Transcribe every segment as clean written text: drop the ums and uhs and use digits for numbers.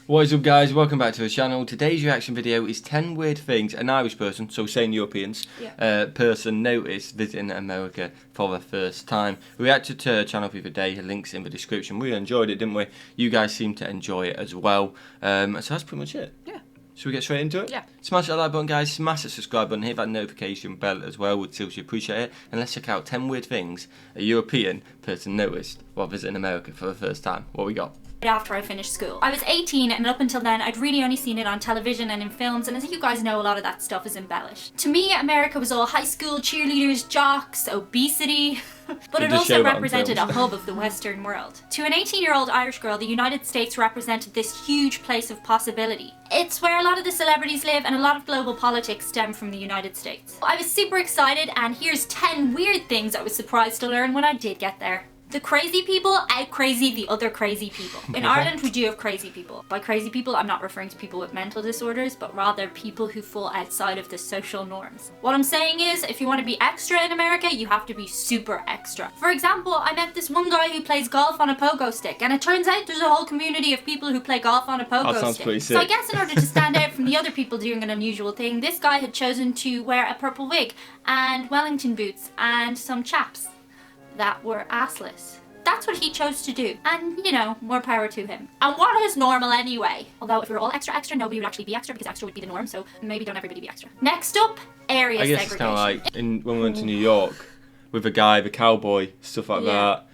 What is up, guys? Welcome back to the channel. Today's reaction video is 10 weird things an Irish person, so saying Europeans, person noticed visiting America for the first time. We reacted to her channel the other day, links in the description. We enjoyed it, didn't we? You guys seem to enjoy it as well. So that's pretty much it. Yeah. Should we get straight into it? Yeah. Smash that like button, guys. Smash that subscribe button. Hit that notification bell as well. We'd seriously appreciate it. And let's check out 10 weird things a European person noticed while visiting America for the first time. What we got? After I finished school. I was 18 and up until then I'd really only seen it on television and in films, and as you guys know, a lot of that stuff is embellished. To me, America was all high school cheerleaders, jocks, obesity, but it also represented a hub of the Western world. To an 18-year-old Irish girl, the United States represented this huge place of possibility. It's where a lot of the celebrities live and a lot of global politics stem from the United States. I was super excited, and here's 10 weird things I was surprised to learn when I did get there. The crazy people out-crazy the other crazy people. In Ireland, we do have crazy people. By crazy people, I'm not referring to people with mental disorders, but rather people who fall outside of the social norms. What I'm saying is, if you want to be extra in America, you have to be super extra. For example, I met this one guy who plays golf on a pogo stick, and it turns out there's a whole community of people who play golf on a pogo That sounds stick. pretty sick. So I guess in order to stand out from the other people doing an unusual thing, this guy had chosen to wear a purple wig and Wellington boots and some chaps that were assless. That's what he chose to do, and you know, more power to him. And what is normal anyway? Although if we were all extra extra, nobody would actually be extra because extra would be the norm, so maybe don't everybody be extra. Next up, area I guess segregation. it's kind of like when we went to New York with the guy, the cowboy, stuff like that.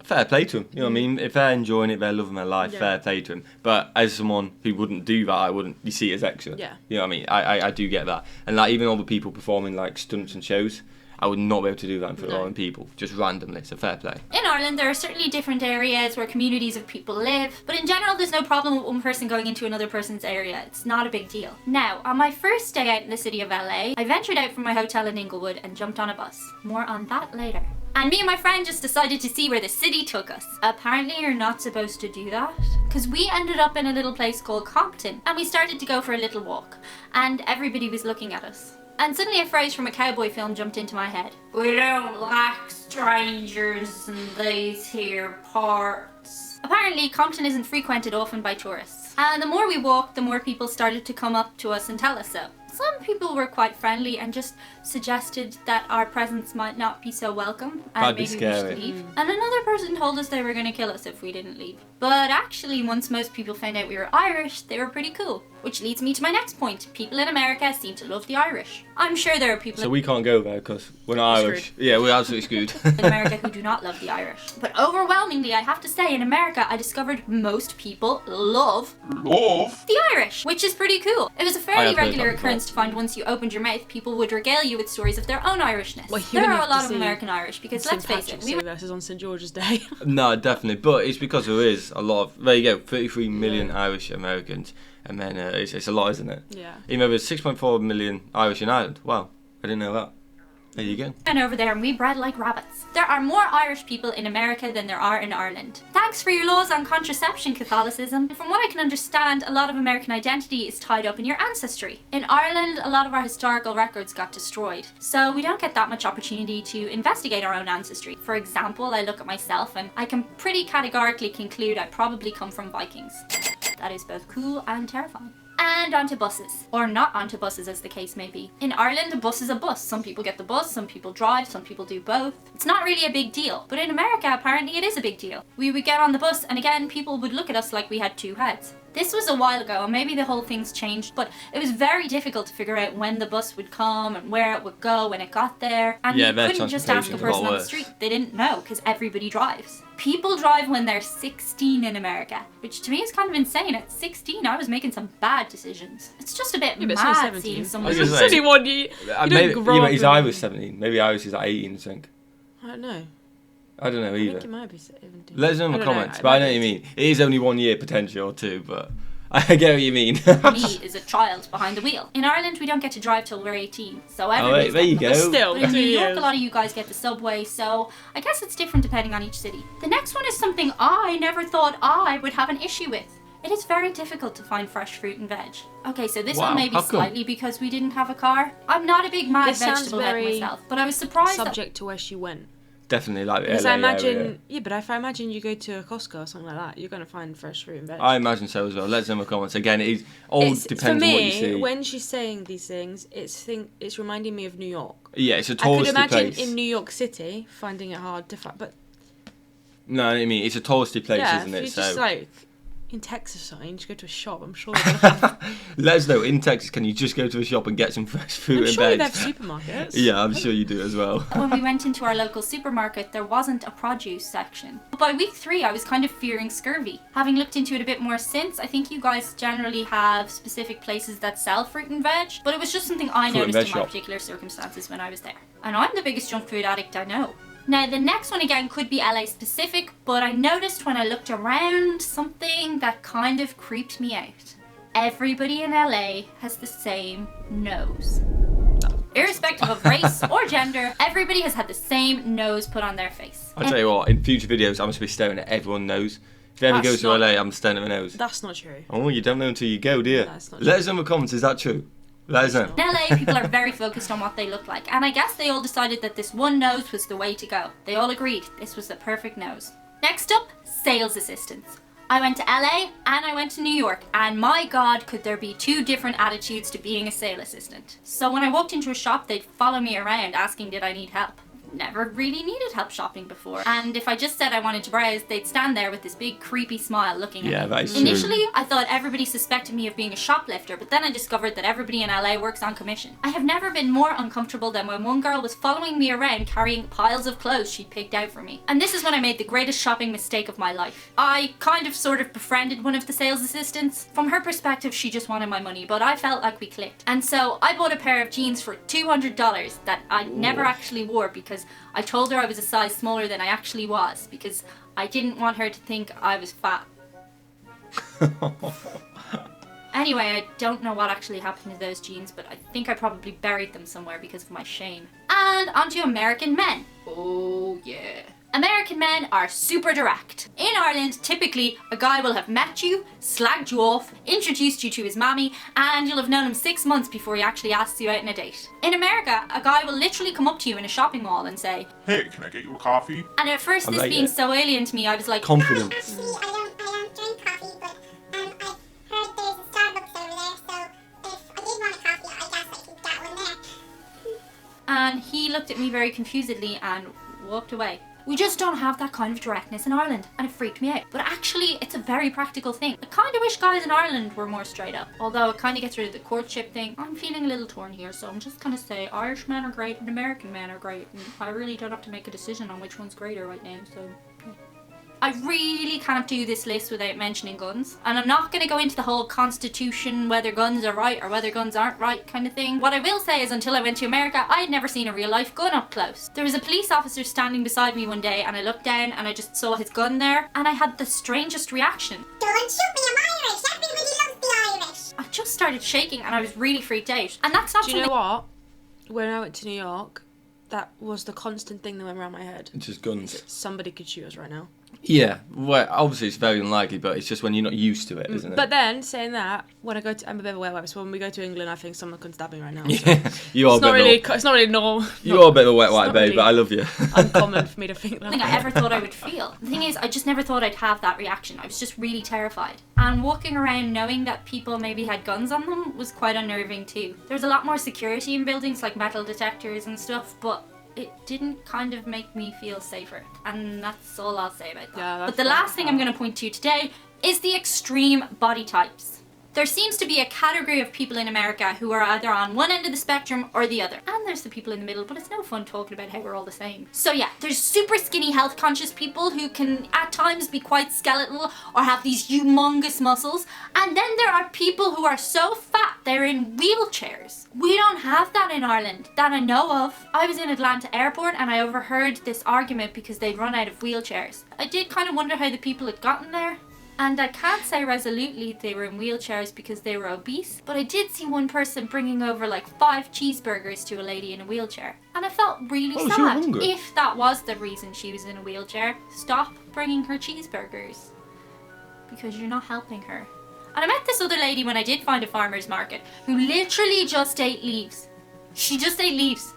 Fair play to him, you know what I mean? If they're enjoying it, they're loving their life, fair play to him. But as someone who wouldn't do that, I wouldn't, you see it as extra. Yeah. You know what I mean? I do get that. And like even all the people performing like stunts and shows, I would not be able to do that in front of other people, just randomly, so fair play. In Ireland, there are certainly different areas where communities of people live, but in general, there's no problem with one person going into another person's area. It's not a big deal. Now, on my first day out in the city of LA, I ventured out from my hotel in Inglewood and jumped on a bus. More on that later. And me and my friend just decided to see where the city took us. Apparently, you're not supposed to do that, because we ended up in a little place called Compton, and we started to go for a little walk, and everybody was looking at us. And suddenly a phrase from a cowboy film jumped into my head. We don't like strangers in these here parts. Apparently, Compton isn't frequented often by tourists. And the more we walked, the more people started to come up to us and tell us so. Some people were quite friendly and just suggested that our presence might not be so welcome and maybe we should leave. And another person told us they were going to kill us if we didn't leave. But actually, once most people found out we were Irish, they were pretty cool. Which leads me to my next point. People in America seem to love the Irish. I'm sure there are people So we can't go there because we're not Irish. Screwed. Yeah, we're absolutely screwed. in America who do not love the Irish. But overwhelmingly, I have to say, in America, I discovered most people love the Irish, which is pretty cool. It was a fairly regular occurrence to find once you opened your mouth, people would regale you with stories of their own Irishness. Well, there are a lot of American Irish because let's face it, we versus on St George's Day. No, definitely, but it's because there is a lot of, there you go, 33 million Irish Americans, and then it's a lot, isn't it? Yeah. Even though there's 6.4 million Irish in Ireland. Wow, I didn't know that. There you go. And over there, and we bred like rabbits. There are more Irish people in America than there are in Ireland. Thanks for your laws on contraception, Catholicism. From what I can understand, a lot of American identity is tied up in your ancestry. In Ireland, a lot of our historical records got destroyed, so we don't get that much opportunity to investigate our own ancestry. For example, I look at myself and I can pretty categorically conclude I probably come from Vikings. That is both cool and terrifying. And onto buses. Or not onto buses, as the case may be. In Ireland, a bus is a bus. Some people get the bus, some people drive, some people do both. It's not really a big deal. But in America, apparently it is a big deal. We would get on the bus, and again, people would look at us like we had two heads. This was a while ago, and maybe the whole thing's changed, but it was very difficult to figure out when the bus would come and where it would go when it got there. And you couldn't just ask a person on the street. They didn't know, because everybody drives. People drive when they're 16 in America, which to me is kind of insane. At 16, I was making some bad decisions. It's just a bit mad seeing someone... It's only 1 year. Maybe he's Irish 17. Maybe Irish is like 18, I think. I don't know. I don't know either. I think it might be 17. Let us know in the comments, but I know what you mean. It is only 1 year potential or two, but I get what you mean. Me is a child behind the wheel. In Ireland, we don't get to drive till we're 18, so everybody's there you go. Still, but in New York, a lot of you guys get the subway, so I guess it's different depending on each city. The next one is something I never thought I would have an issue with. It is very difficult to find fresh fruit and veg. Okay, so this one may be slightly because we didn't have a car. I'm not a big mad vegetable head myself, but I was surprised subject to where she went. definitely like the Because LA I imagine, area. yeah, but if I imagine you go to a Costco or something like that, you're going to find fresh fruit and veg. I imagine so as well. Let us know in the comments. Again, it all It's, depends for me, on what you see. when she's saying these things, it's reminding me of New York. Yeah, it's a I could touristy imagine place. in New York City finding it hard to find, but No, I mean, it's a touristy place, yeah, isn't if it? you're So just like in Texas or something, just go to a shop. I'm sure. They're gonna have, let us know, in Texas, can you just go to a shop and get some fresh fruit I'm and sure veg? they have supermarkets. Yeah, I'm sure you do as well. When we went into our local supermarket, there wasn't a produce section. But by week 3, I was kind of fearing scurvy. Having looked into it a bit more since, I think you guys generally have specific places that sell fruit and veg, but it was just something I Fruit and noticed in veg my shop. particular circumstances when I was there. And I'm the biggest junk food addict I know. Now, the next one again could be LA specific, but I noticed when I looked around something that kind of creeped me out. Everybody in LA has the same nose. Irrespective of race or gender, everybody has had the same nose put on their face. I'll tell you what, in future videos, I must be staring at everyone's nose. If you ever go That's to not- LA, I'm staring at my nose. That's not true. Oh, you don't know until you go, do you? That's not Let us know in the comments, is that true? Let us know. In LA, people are very focused on what they look like, and I guess they all decided that this one nose was the way to go. They all agreed this was the perfect nose. Next up, sales assistants. I went to LA and I went to New York, and my god, could there be 2 different attitudes to being a sales assistant. So when I walked into a shop, they'd follow me around asking did I need help. Never really needed help shopping before. And if I just said I wanted to browse, they'd stand there with this big creepy smile looking at Yeah, me. that is true. Initially, I thought everybody suspected me of being a shoplifter, but then I discovered that everybody in LA works on commission. I have never been more uncomfortable than when one girl was following me around carrying piles of clothes she'd picked out for me. And this is when I made the greatest shopping mistake of my life. I kind of sort of befriended one of the sales assistants. From her perspective, she just wanted my money, but I felt like we clicked. And so I bought a pair of jeans for $200 that I never actually wore because I told her I was a size smaller than I actually was because I didn't want her to think I was fat. Anyway, I don't know what actually happened to those jeans, but I think I probably buried them somewhere because of my shame. And onto American men. Oh yeah. American men are super direct. In Ireland, typically, a guy will have met you, slagged you off, introduced you to his mammy, and you'll have known him 6 months before he actually asks you out on a date. In America, a guy will literally come up to you in a shopping mall and say, "Hey, can I get you a coffee?" and at first I this like being it. so alien to me, I was like, Confidence. Actually, I don't drink coffee, but I heard there's a Starbucks over there, so if I did want a coffee, I guess I could get one there. and he looked at me very confusedly and walked away. We just don't have that kind of directness in Ireland, and it freaked me out. But actually, it's a very practical thing. I kind of wish guys in Ireland were more straight up. Although it kind of gets rid of the courtship thing. I'm feeling a little torn here, so I'm just going to say Irish men are great and American men are great. And I really don't have to make a decision on which one's greater right now, so... I really can't do this list without mentioning guns. And I'm not going to go into the whole constitution, whether guns are right or whether guns aren't right kind of thing. What I will say is until I went to America, I had never seen a real life gun up close. There was a police officer standing beside me one day and I looked down and I just saw his gun there and I had the strangest reaction. Don't shoot me, I'm Irish. Everybody loves the Irish. I just started shaking and I was really freaked out. And that's not Do you something... know what? When I went to New York, that was the constant thing that went around my head. It's just guns. Somebody could shoot us right now. Yeah, well, obviously it's very unlikely, but it's just when you're not used to it, isn't it? But then, saying that, when I go to... I'm a bit of a wet wipe, so when we go to England, I think someone could stab me right now. So. Yeah, you are It's not really normal. You are a bit of a wet wipe, not babe, really- but I love you. uncommon for me to think thing I that. ever thought I would feel. The thing is, I just never thought I'd have that reaction. I was just really terrified. And walking around knowing that people maybe had guns on them was quite unnerving too. There's a lot more security in buildings like metal detectors and stuff, but it didn't kind of make me feel safer. And that's all I'll say about that. Yeah, but that's the last thing I'm going to point to today is the extreme body types. There seems to be a category of people in America who are either on one end of the spectrum or the other. And there's the people in the middle, but it's no fun talking about how we're all the same. So yeah, there's super skinny health conscious people who can at times be quite skeletal or have these humongous muscles. And then there are people who are so fat they're in wheelchairs. We don't have that in Ireland that I know of. I was in Atlanta airport and I overheard this argument because they'd run out of wheelchairs. I did kind of wonder how the people had gotten there. And I can't say resolutely they were in wheelchairs because they were obese, but I did see one person bringing over like 5 cheeseburgers to a lady in a wheelchair. And I felt really Oh, she was sad. hungry. If that was the reason she was in a wheelchair, stop bringing her cheeseburgers. Because you're not helping her. And I met this other lady when I did find a farmer's market who literally just ate leaves. She just ate leaves.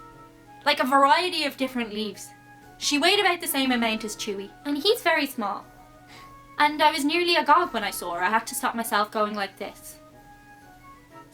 Like a variety of different leaves. She weighed about the same amount as Chewie, and he's very small. And I was nearly agog when I saw her. I had to stop myself going like this.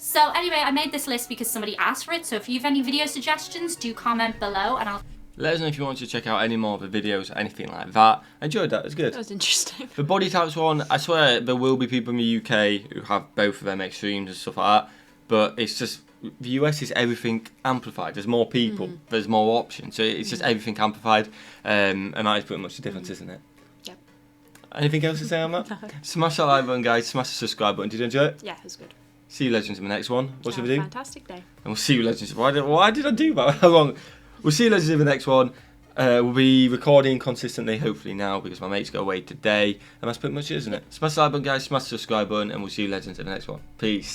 So anyway, I made this list because somebody asked for it, so if you have any video suggestions, do comment below and I'll... Let us know if you want to check out any more of the videos or anything like that. I enjoyed that, it was good. That was interesting. The body types one, I swear there will be people in the UK who have both of them extremes and stuff like that, but it's just, the US is everything amplified. There's more people, there's more options, so it's just everything amplified, and that is pretty much the difference, isn't it? Yep. Anything else to say on that? No. Smash that like button, guys, smash the subscribe button. Did you enjoy it? Yeah, it was good. See you legends in the next one. What should we do? Fantastic day. And we'll see you legends. Why did I do that? How long? We'll see you legends in the next one. We'll be recording consistently, hopefully now, because my mates go away today. And that's pretty much it, isn't it? Smash the like button, guys. Smash the subscribe button. And we'll see you legends in the next one. Peace.